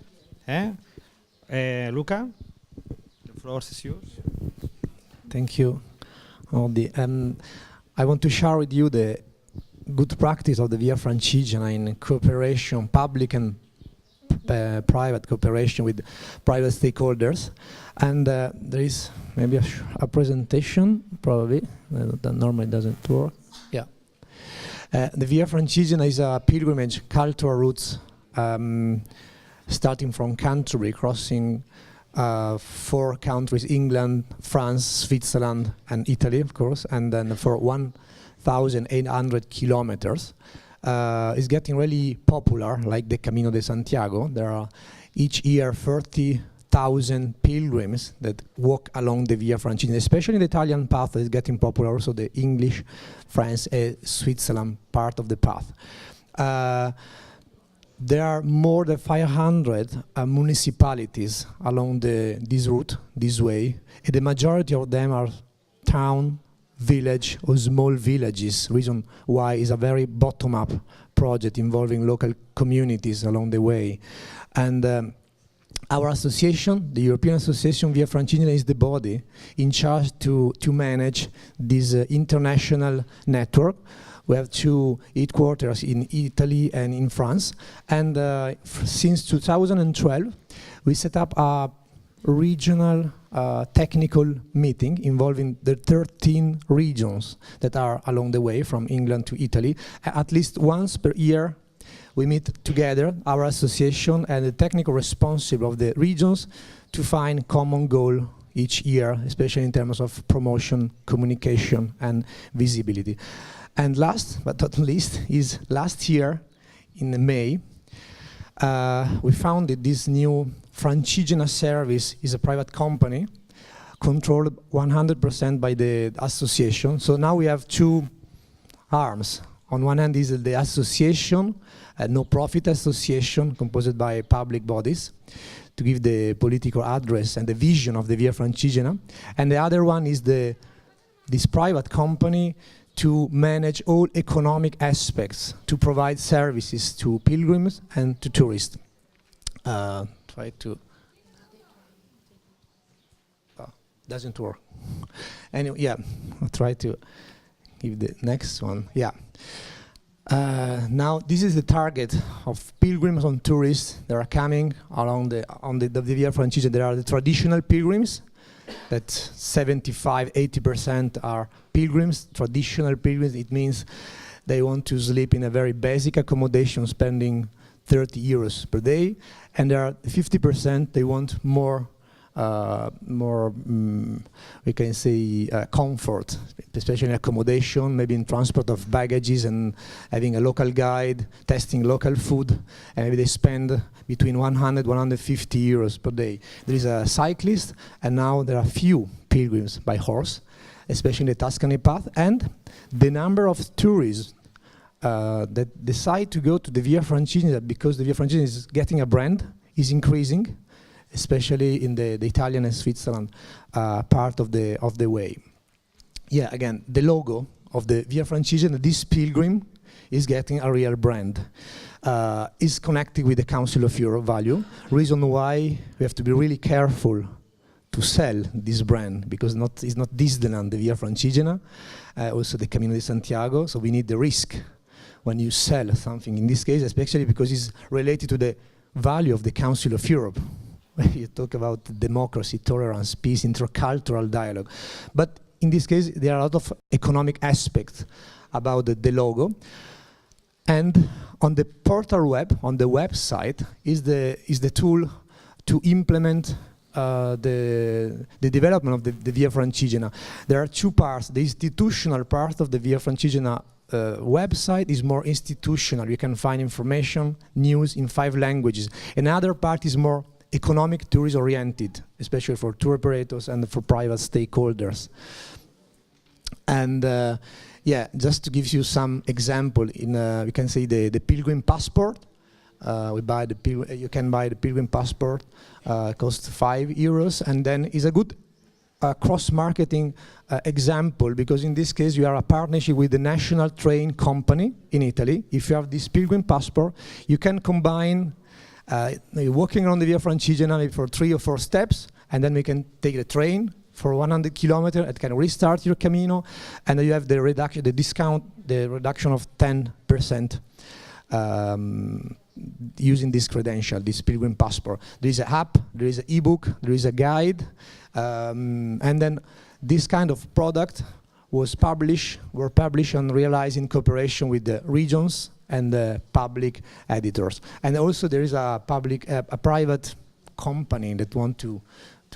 Luca, the floor is yours. Thank you, Jordi. I want to share with you the good practice of the Via Francigena in cooperation, public and private cooperation with private stakeholders. And there is maybe a presentation, probably, that normally doesn't work. Yeah. The Via Francigena is a pilgrimage cultural routes starting from Canterbury, crossing 4 countries, England, France, Switzerland, and Italy, of course, and then for 1,800 kilometers. Is getting really popular, like the Camino de Santiago. There are each year 30,000 pilgrims that walk along the Via Francigena, especially the Italian path is getting popular, also the English, France, Switzerland part of the path. There are more than 500 municipalities along this route, this way, and the majority of them are town, village or small villages, reason why is a very bottom-up project involving local communities along the way. And our association, the European Association Via Francigena, is the body in charge to manage this international network. We have 2 headquarters in Italy and in France. And since 2012, we set up a regional technical meeting involving the 13 regions that are along the way from England to Italy. At least once per year we meet together, our association and the technical responsible of the regions, to find common goal each year, especially in terms of promotion, communication and visibility. And last but not least is last year in May we founded this new Francigena service. Is a private company controlled 100% by the association. So now we have 2 arms. On one hand is the association, a no-profit association composed by public bodies to give the political address and the vision of the Via Francigena. And the other one is this private company to manage all economic aspects, to provide services to pilgrims and to tourists. Try to... doesn't work. Anyway, yeah, I'll try to give the next one. Yeah. Now this is the target of pilgrims and tourists that are coming along the Via Francigena. There are the traditional pilgrims, that 75–80% are pilgrims, traditional pilgrims. It means they want to sleep in a very basic accommodation, spending 30 euros per day, and there are 50% they want more we can say comfort, especially in accommodation, maybe in transport of baggages and having a local guide, testing local food, and maybe they spend between 100–150 euros per day. There is a cyclist, and now there are few pilgrims by horse, especially in the Tuscany path, and the number of tourists that decide to go to the Via Francigena because the Via Francigena is getting a brand is increasing, especially in the Italian and Switzerland part of the way. Yeah, again, the logo of the Via Francigena, this pilgrim is getting a real brand. Is connected with the Council of Europe value. Reason why we have to be really careful to sell this brand, because it's not Disneyland, the Via Francigena, also the Camino de Santiago, so we need the risk when you sell something, in this case, especially because it's related to the value of the Council of Europe. You talk about democracy, tolerance, peace, intercultural dialogue. But in this case, there are a lot of economic aspects about the logo. And on the portal web, on the website, is the tool to implement the development of the Via Francigena. There are two parts. The institutional part of the Via Francigena website is more institutional. You can find information, news in 5 languages. Another part is more economic, tourist-oriented, especially for tour operators and for private stakeholders. And yeah, just to give you some example, we can say the pilgrim passport. You can buy the pilgrim passport, costs €5, and then is a good cross-marketing example, because in this case you are a partnership with the national train company in Italy. If you have this pilgrim passport, you can combine walking around the Via Francigena maybe for 3 or 4 steps, and then we can take the train for 100 kilometers. It can restart your Camino, and then you have the reduction, the reduction of 10%. Using this credential, this pilgrim passport. There is an app, there is an ebook, there is a guide, and then this kind of product were published and realized in cooperation with the regions and the public editors. And also there is a private company that want to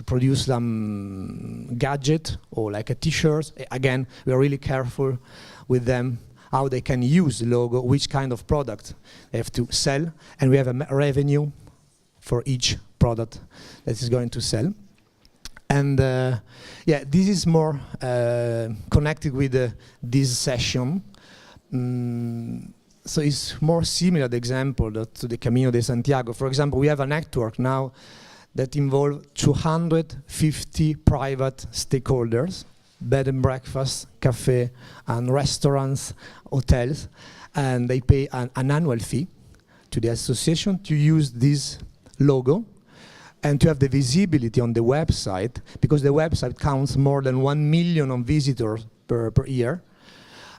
produce some gadget or like a t-shirt. Again, we are really careful with them how they can use the logo, which kind of product they have to sell, and we have a revenue for each product that is going to sell. And yeah, this is more connected with this session. So it's more similar, the example, to the Camino de Santiago. For example, we have a network now that involves 250 private stakeholders, bed and breakfast, cafe, and restaurants, hotels, and they pay an annual fee to the association to use this logo and to have the visibility on the website, because the website counts more than 1 million visitors per year,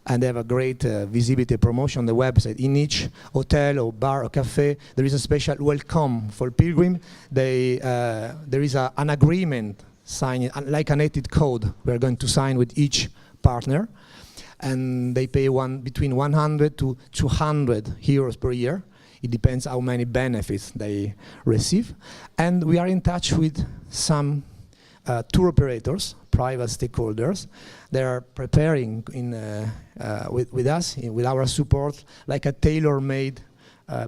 and they have a great visibility promotion on the website. In each hotel or bar or cafe, there is a special welcome for pilgrim. There is an agreement sign, like an ethic code we're going to sign with each partner, and they pay between 100 to 200 euros per year. It depends how many benefits they receive. And we are in touch with some tour operators, private stakeholders. They are preparing with us, with our support, like a tailor-made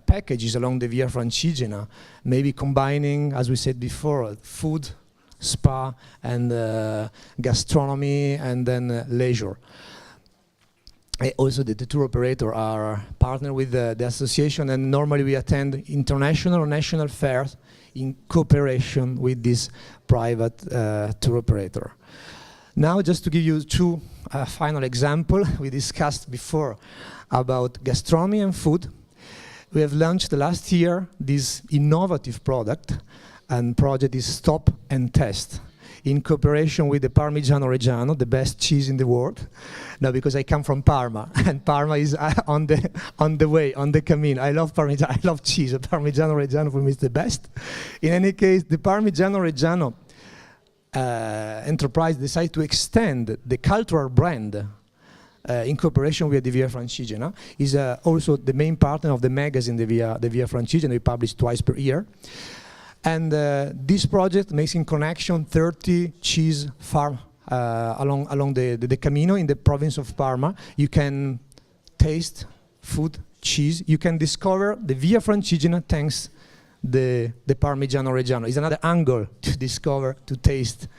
packages along the Via Francigena, maybe combining, as we said before, food, spa, and gastronomy, and then leisure. Also, the tour operator are partnered with the association, and normally we attend international or national fairs in cooperation with this private tour operator. Now, just to give you 2 final examples, we discussed before about gastronomy and food. We have launched last year this innovative product, and project is Stop and Test, in cooperation with the Parmigiano Reggiano, the best cheese in the world. Now, because I come from Parma, and Parma is on the way, on the Camino. I love Parmigiano, I love cheese. The Parmigiano Reggiano for me is the best. In any case, the Parmigiano Reggiano enterprise decided to extend the cultural brand in cooperation with the Via Francigena. Is also the main partner of the magazine, the Via Francigena. We publish twice per year. And this project makes in connection 30 cheese farms along the Camino in the province of Parma. You can taste food, cheese. You can discover the Via Francigena thanks the Parmigiano Reggiano. It's another angle to discover, to taste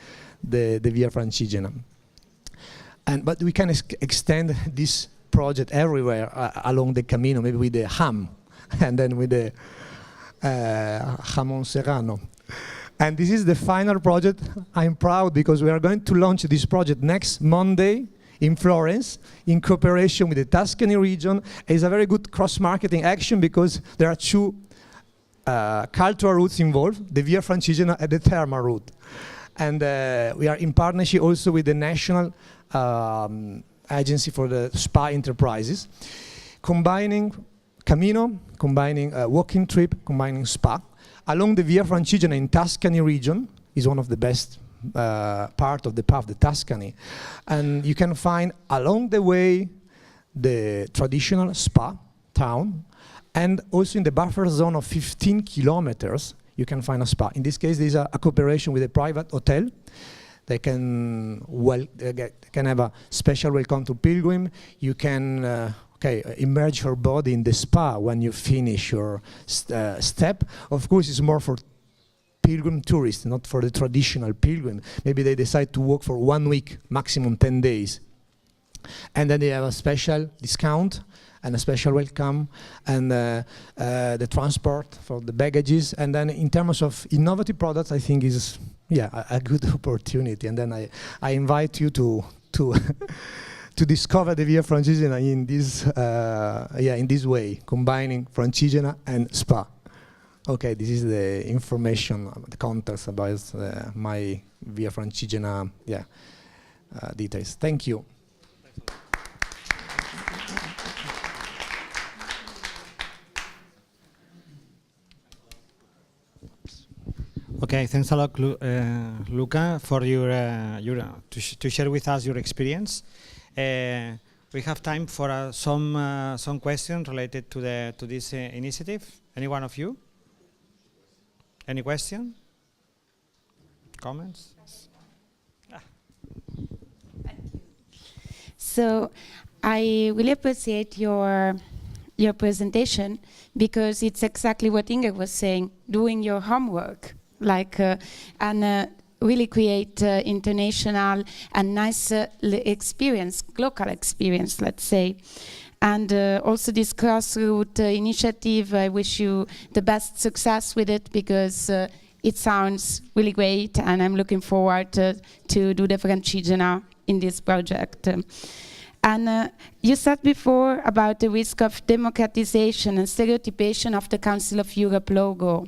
the Via Francigena. But we can extend this project everywhere along the Camino, maybe with the ham, and then with the jamón serrano. And this is the final project. I'm proud because we are going to launch this project next Monday in Florence, in cooperation with the Tuscany region. It's a very good cross-marketing action because there are two cultural routes involved, the Via Francigena and the thermal route. And we are in partnership also with the National Agency for the Spa Enterprises, combining Camino, combining a walking trip, combining spa. Along the Via Francigena in Tuscany region is one of the best part of the path, the Tuscany. And you can find along the way the traditional spa town, and also in the buffer zone of 15 kilometers, you can find a spa. In this case, there's a cooperation with a private hotel. They can have a special welcome to pilgrim. You can immerse your body in the spa when you finish your step. Of course, it's more for pilgrim tourists, not for the traditional pilgrim. Maybe they decide to walk for 1 week, maximum 10 days. And then they have a special discount and a special welcome, and the transport for the baggages. And then in terms of innovative products, I think is a good opportunity. And then I invite you to to discover the Via Francigena in this way, combining Francigena and spa. Okay, this is the information, the context about my Via Francigena details. Thank you. Okay, thanks a lot, Luca, for your to share with us your experience. We have time for some questions related to this initiative. Any one of you? Any question? Comments? So I really appreciate your presentation, because it's exactly what Inge was saying, doing your homework, and really create international and nice experience, local experience, let's say. And also this grassroots initiative, I wish you the best success with it, because it sounds really great, and I'm looking forward to do the Francigena in this project. And you said before about the risk of democratization and stereotypation of the Council of Europe logo.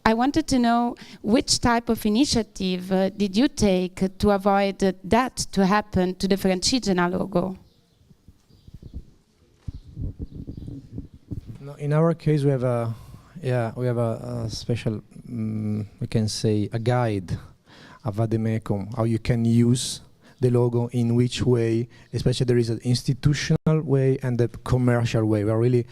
I wanted to know which type of initiative did you take to avoid that to happen to the Francigena logo? No, in our case, we have a special, we can say, a guide, a vademecum, how you can use the logo, in which way, especially there is an institutional way and a commercial way. We are really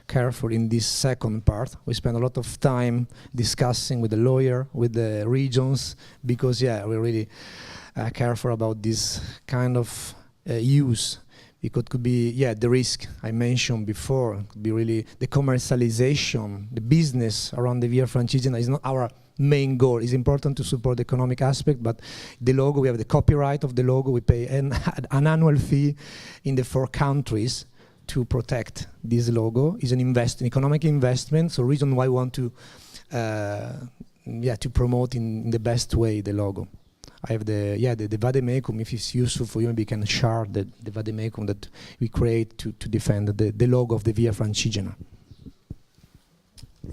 careful in this second part. We spend a lot of time discussing with the lawyer, with the regions, because we're really careful about this kind of use. Because it could be, the risk I mentioned before, it could be really the commercialization, the business around the Via Francigena is not our main goal. It's important to support the economic aspect, but the logo, we have the copyright of the logo, we pay an annual fee in the 4 countries to protect this logo. It's an economic investment, so reason why we want to promote in the best way the logo. I have the vademecum. If it's useful for you, maybe you can share the vademecum that we create to defend the logo of the Via Francigena.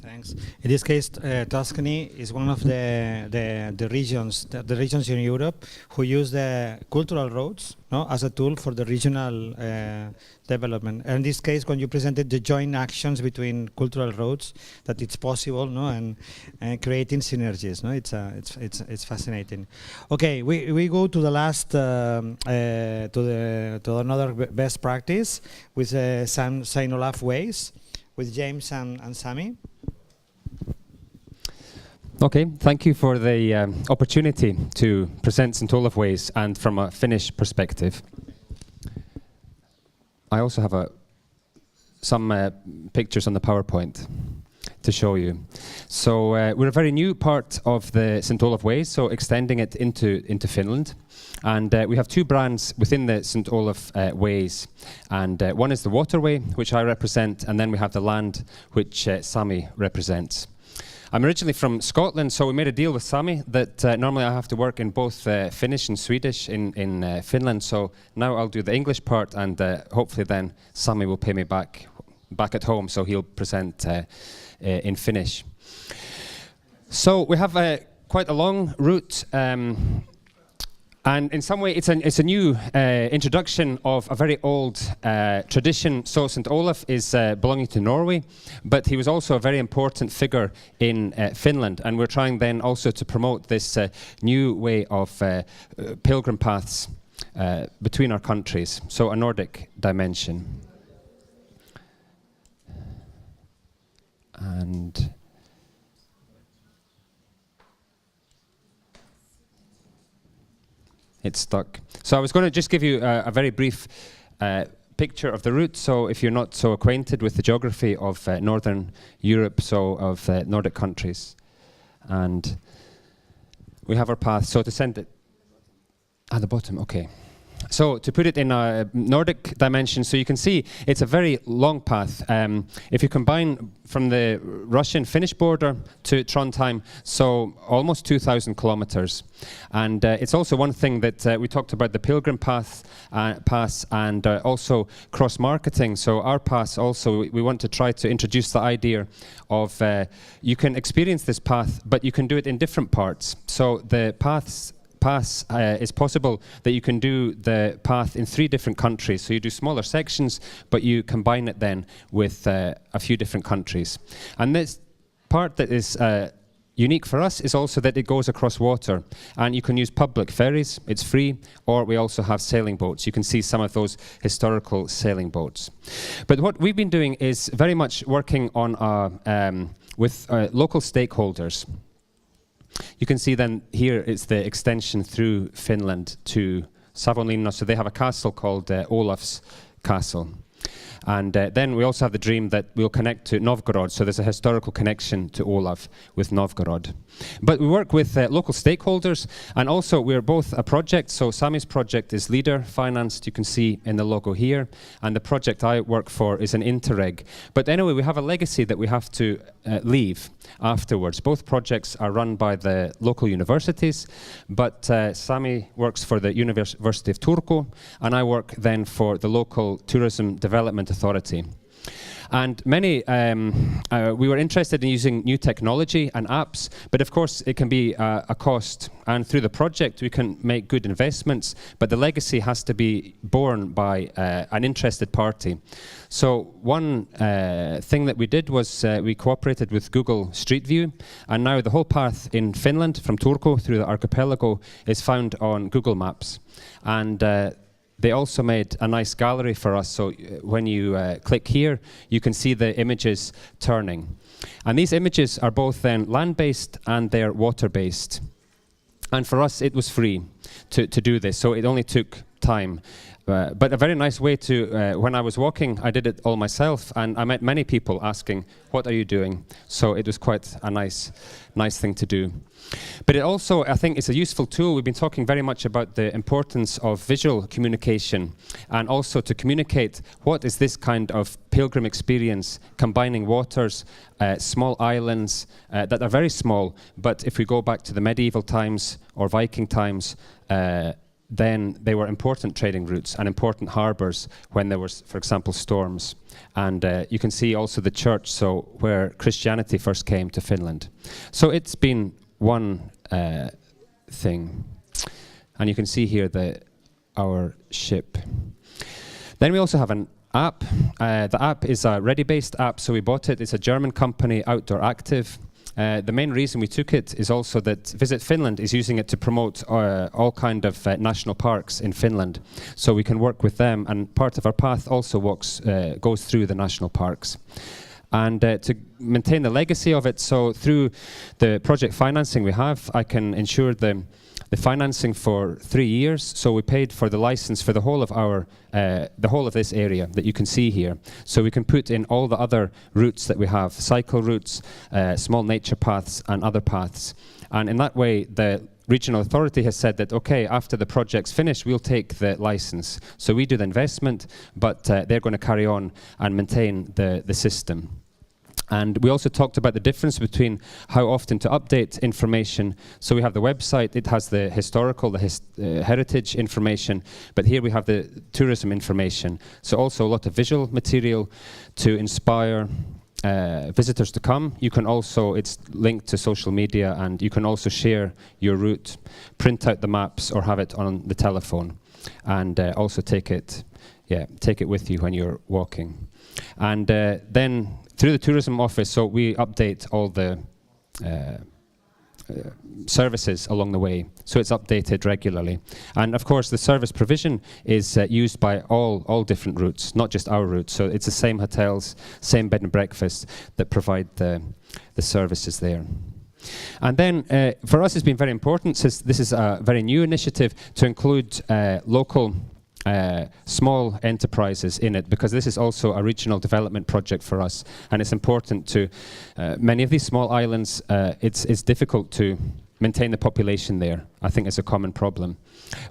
Thanks. In this case, Tuscany is one of the regions in Europe who use the cultural roads as a tool for the regional development. And in this case, when you presented the joint actions between cultural roads, that it's possible, and creating synergies, it's fascinating. Okay, we go to the last to another best practice with St. Olaf Ways with James and Sami. Okay, thank you for the opportunity to present St. Olaf Ways, and from a Finnish perspective. I also have some pictures on the PowerPoint to show you. So we're a very new part of the St. Olaf Ways, so extending it into Finland. And we have 2 brands within the St. Olaf Ways. And one is the waterway, which I represent, and then we have the land, which Sami represents. I'm originally from Scotland, so we made a deal with Sami that normally I have to work in both Finnish and Swedish in Finland, so now I'll do the English part, and hopefully then Sami will pay me back at home, so he'll present in Finnish. So we have quite a long route, and in some way it's a new introduction of a very old tradition. So St. Olaf is belonging to Norway, but he was also a very important figure in Finland, and we're trying then also to promote this new way of pilgrim paths between our countries, so a Nordic dimension. And it's stuck. So I was going to just give you a very brief picture of the route. So if you're not so acquainted with the geography of Northern Europe, so of Nordic countries. And we have our path. So to send it at the bottom, okay. So to put it in a Nordic dimension, so you can see it's a very long path. If you combine from the Russian-Finnish border to Trondheim, so almost 2,000 kilometers. And it's also one thing that we talked about, the pilgrim pass and also cross-marketing. So our pass also, we want to try to introduce the idea of you can experience this path, but you can do it in different parts. So the pass is possible that you can do the path in 3 different countries. So you do smaller sections, but you combine it then with a few different countries. And this part that is unique for us is also that it goes across water, and you can use public ferries, it's free, or we also have sailing boats. You can see some of those historical sailing boats. But what we've been doing is very much working on with local stakeholders. You can see then here it's the extension through Finland to Savonlinna, so they have a castle called Olaf's Castle. And then we also have the dream that we'll connect to Novgorod, so there's a historical connection to Olaf with Novgorod. But we work with local stakeholders, and also we're both a project, so Sami's project is leader financed, you can see in the logo here, and the project I work for is an Interreg. But anyway, we have a legacy that we have to leave afterwards. Both projects are run by the local universities, but Sami works for the University of Turku, and I work then for the local tourism development authority. And many, we were interested in using new technology and apps, but of course it can be a cost. And through the project we can make good investments, but the legacy has to be borne by an interested party. So one thing that we did was we cooperated with Google Street View, and now the whole path in Finland from Turku through the archipelago is found on Google Maps. And they also made a nice gallery for us, so when you click here, you can see the images turning. And these images are both then land-based and they're water-based. And for us, it was free to do this, so it only took time. But a very nice way to, when I was walking, I did it all myself, and I met many people asking, what are you doing? So it was quite a nice thing to do. But it also, I think, is a useful tool. We've been talking very much about the importance of visual communication, and also to communicate what is this kind of pilgrim experience, combining waters, small islands that are very small, but if we go back to the medieval times or Viking times, then they were important trading routes and important harbors when there was, for example, storms. And you can see also the church, so where Christianity first came to Finland. So it's been one thing. And you can see here our ship. Then we also have an app. The app is a ready-based app, so we bought it. It's a German company, Outdoor Active. The main reason we took it is also that Visit Finland is using it to promote all kind of national parks in Finland. So we can work with them, and part of our path also goes through the national parks. And to maintain the legacy of it, so through the project financing we have, I can ensure the financing for 3 years. So we paid for the license for the whole of this area that you can see here. So we can put in all the other routes that we have, cycle routes, small nature paths and other paths. And in that way, the regional authority has said that, okay, after the project's finished, we'll take the license. So we do the investment, but they're going to carry on and maintain the system. And we also talked about the difference between how often to update information. So we have the website, it has the historical, heritage information, but here we have the tourism information. So also a lot of visual material to inspire visitors to come. You can also, it's linked to social media, and you can also share your route, print out the maps or have it on the telephone, and also take it with you when you're walking. And then through the tourism office, so we update all the services along the way, so it's updated regularly. And of course the service provision is used by all different routes, not just our routes, so it's the same hotels, same bed and breakfast that provide the services there. And then for us it's been very important, since this is a very new initiative, to include local small enterprises in it, because this is also a regional development project for us, and it's important to many of these small islands. It's difficult to maintain the population there. I think it's a common problem,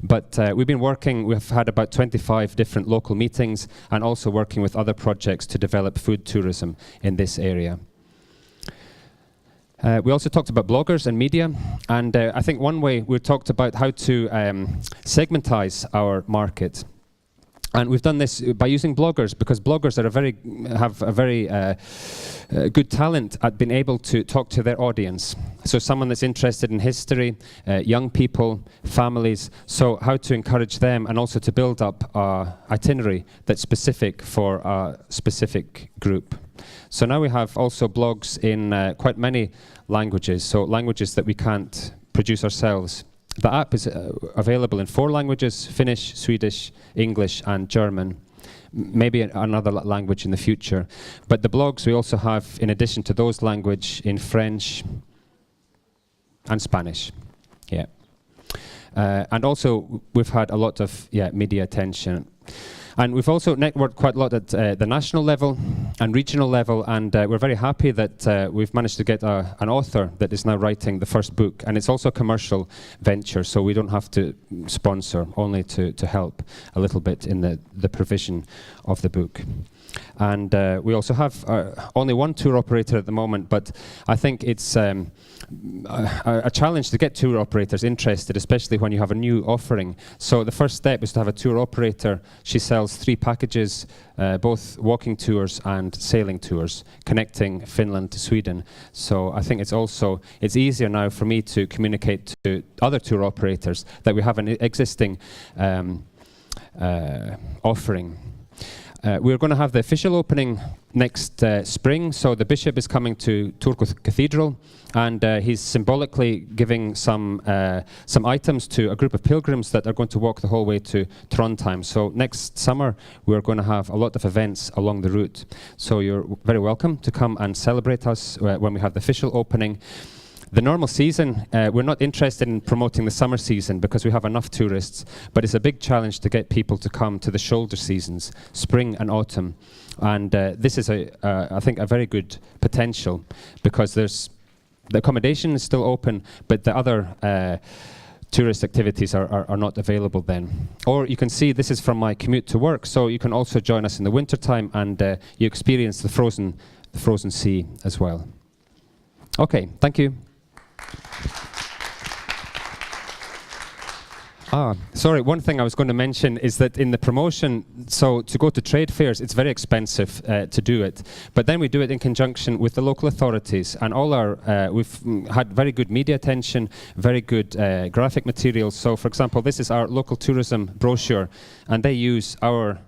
but we've been working. We've had about 25 different local meetings, and also working with other projects to develop food tourism in this area. We also talked about bloggers and media, and I think one way we talked about how to segmentize our market. And we've done this by using bloggers, because bloggers have a very good talent at being able to talk to their audience. So someone that's interested in history, young people, families, so how to encourage them, and also to build up an itinerary that's specific for a specific group. So now we have also blogs in quite many languages, so languages that we can't produce ourselves. The app is available in 4 languages: Finnish, Swedish, English and German. Maybe another language in the future. But the blogs we also have, in addition to those languages, in French and Spanish. Yeah. And also we've had a lot of media attention. And we've also networked quite a lot at the national level and regional level, and we're very happy that we've managed to get an author that is now writing the first book, and it's also a commercial venture, so we don't have to sponsor, only to help a little bit in the provision of the book. And we also have only one tour operator at the moment, but I think it's a challenge to get tour operators interested, especially when you have a new offering. So the first step is to have a tour operator. She sells 3 packages, both walking tours and sailing tours, connecting Finland to Sweden. So I think it's easier now for me to communicate to other tour operators that we have an existing offering. We're going to have the official opening next spring, so the bishop is coming to Turku Cathedral, and he's symbolically giving some items to a group of pilgrims that are going to walk the whole way to Trondheim. So next summer we're going to have a lot of events along the route. So you're very welcome to come and celebrate us when we have the official opening. The normal season, we're not interested in promoting the summer season because we have enough tourists, but it's a big challenge to get people to come to the shoulder seasons, spring and autumn. And this is, I think, a very good potential, because the accommodation is still open, but the other tourist activities are not available then. Or you can see, this is from my commute to work, so you can also join us in the winter time, and you experience the frozen sea as well. Okay, thank you. Sorry, one thing I was going to mention is that in the promotion, so to go to trade fairs, it's very expensive to do it. But then we do it in conjunction with the local authorities, and we've had very good media attention, very good graphic materials. So for example, this is our local tourism brochure, and they use our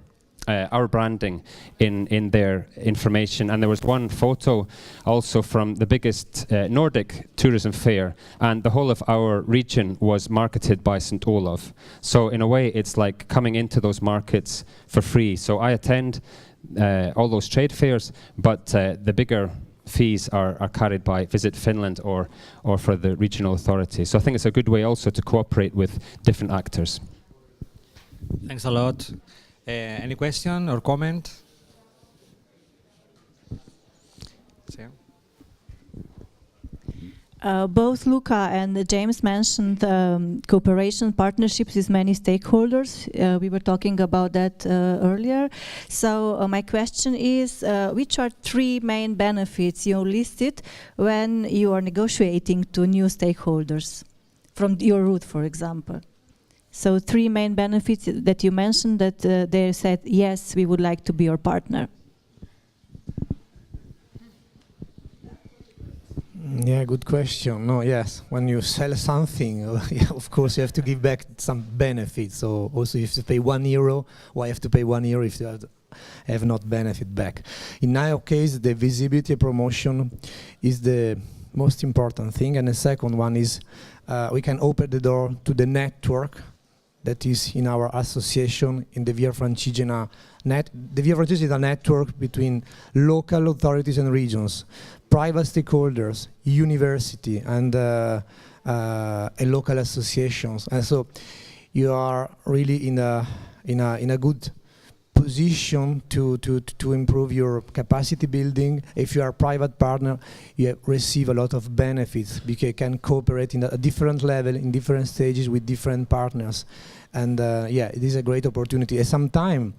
branding in their information. And there was one photo also from the biggest Nordic tourism fair, and the whole of our region was marketed by St. Olaf. So in a way it's like coming into those markets for free. So I attend all those trade fairs, but the bigger fees are carried by Visit Finland or for the regional authorities. So I think it's a good way also to cooperate with different actors. Thanks a lot. Any question or comment? Both Luca and James mentioned cooperation partnerships with many stakeholders. We were talking about that earlier. So my question is, which are 3 main benefits you listed when you are negotiating to new stakeholders from your route, for example? So 3 main benefits that you mentioned that they said, yes, we would like to be your partner. Yeah, good question. No, yes, when you sell something, yeah, of course you have to give back some benefits. So also if you pay €1, why have to pay €1 if you have not benefit back? In our case, the visibility promotion is the most important thing, and the second one is we can open the door to the network that is in our association in the Via Francigena net. The Via Francigena is a network between local authorities and regions, private stakeholders, university, and local associations. And so you are really in a good position to improve your capacity building. If you are a private partner, you receive a lot of benefits because you can cooperate in a different level, in different stages with different partners. And yeah, it is a great opportunity. And sometimes,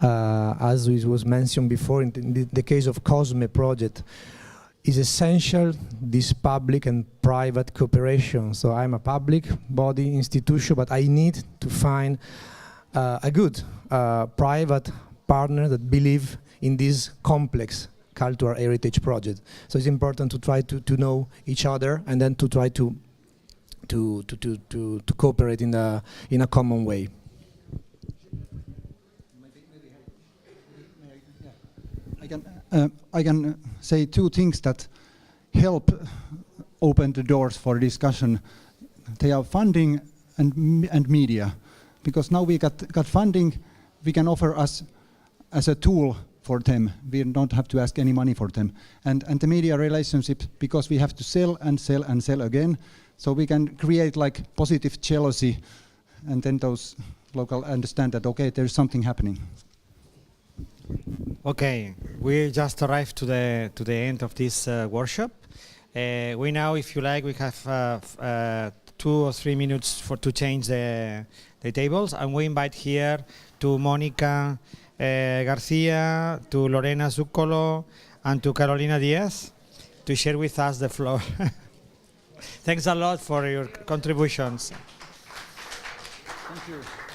as it was mentioned before, in the case of COSME project, is essential this public and private cooperation. So I'm a public body institution, but I need to find a good private partner that believe in this complex cultural heritage project. So it's important to try to know each other and then to try to cooperate in a common way. I can say 2 things that help open the doors for discussion. They are funding and media, because now we got funding, we can offer us as a tool for them. We don't have to ask any money for them. And the media relationship, because we have to sell and sell and sell again, so we can create like positive jealousy, and then those local understand that, okay, there's something happening. Okay, we just arrived to the end of this workshop. We now, if you like, we have 2 or 3 minutes to change the tables, and we invite here to Monica Garcia, to Lorena Zuccolo, and to Carolina Diaz to share with us the floor. Thanks a lot for your contributions. Thank you.